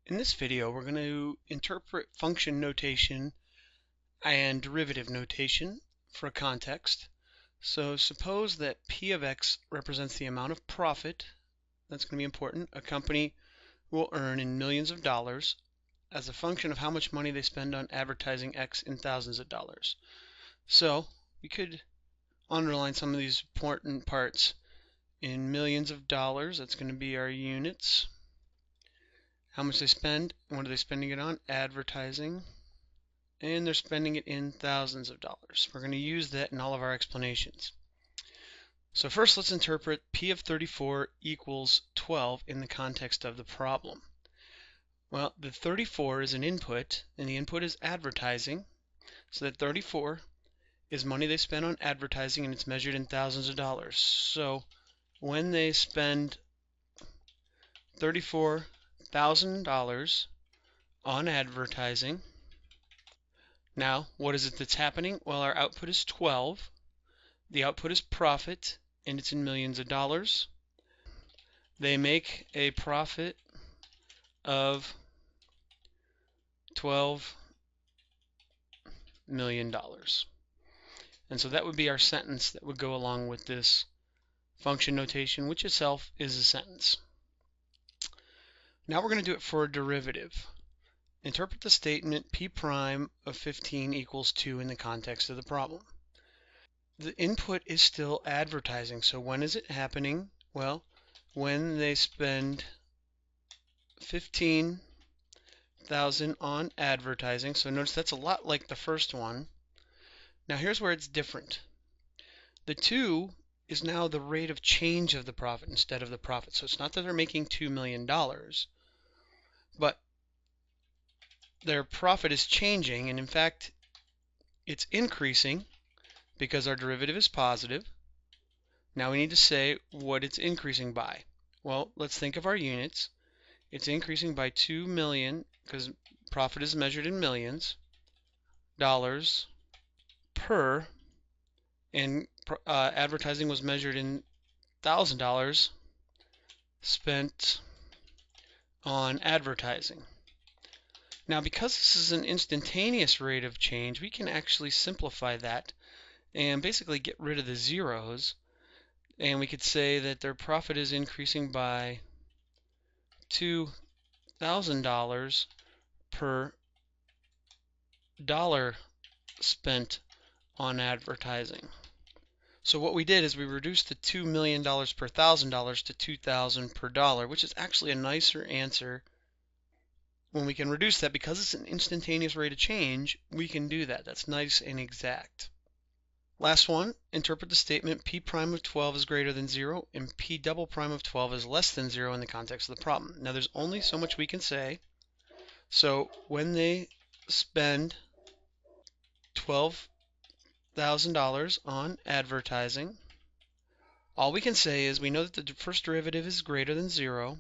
In this video, we're going to interpret function notation and derivative notation for a context. So suppose that P of X represents the amount of profit, that's going to be important, a company will earn in millions of dollars as a function of how much money they spend on advertising X in thousands of dollars. So we could underline some of these important parts. In millions of dollars, that's going to be our units. How much they spend, and what are they spending it on? Advertising. And they're spending it in thousands of dollars. We're going to use that in all of our explanations. So first, let's interpret P of 34 equals 12 in the context of the problem. Well, the 34 is an input, and the input is advertising. So that 34 is money they spend on advertising, and it's measured in thousands of dollars. So when they spend $34,000 on advertising, now what is it that's happening? Well, our output is 12. The output is profit, and it's in millions of dollars. They make a profit of $12 million. And so that would be our sentence that would go along with this function notation, which itself is a sentence. Now we're going to do it for a derivative. Interpret the statement P prime of 15 equals 2 in the context of the problem. The input is still advertising. So when is it happening? Well, when they spend 15,000 on advertising. So notice that's a lot like the first one. Now here's where it's different. The 2 is now the rate of change of the profit instead of the profit. So it's not that they're making $2 million, but their profit is changing, and in fact it's increasing because our derivative is positive. Now we need to say what it's increasing by. Well, let's think of our units. It's increasing by 2 million because profit is measured in millions dollars per, and advertising was measured in $1,000 spent on advertising. Now, because this is an instantaneous rate of change, we can actually simplify that and basically get rid of the zeros, and we could say that their profit is increasing by $2,000 per dollar spent on advertising. So what we did is we reduced the $2 million per $1,000 to $2,000 per dollar, which is actually a nicer answer. When we can reduce that, because it's an instantaneous rate of change, we can do that. That's nice and exact. Last one, interpret the statement P prime of 12 is greater than 0 and P double prime of 12 is less than 0 in the context of the problem. Now there's only so much we can say. So when they spend $12,000 on advertising, all we can say is we know that the first derivative is greater than 0.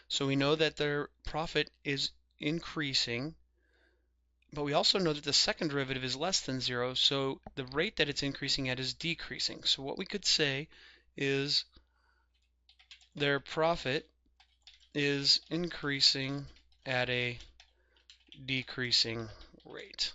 So we know that their profit is increasing, but we also know that the second derivative is less than 0, so the rate that it's increasing at is decreasing. So what we could say is their profit is increasing at a decreasing rate.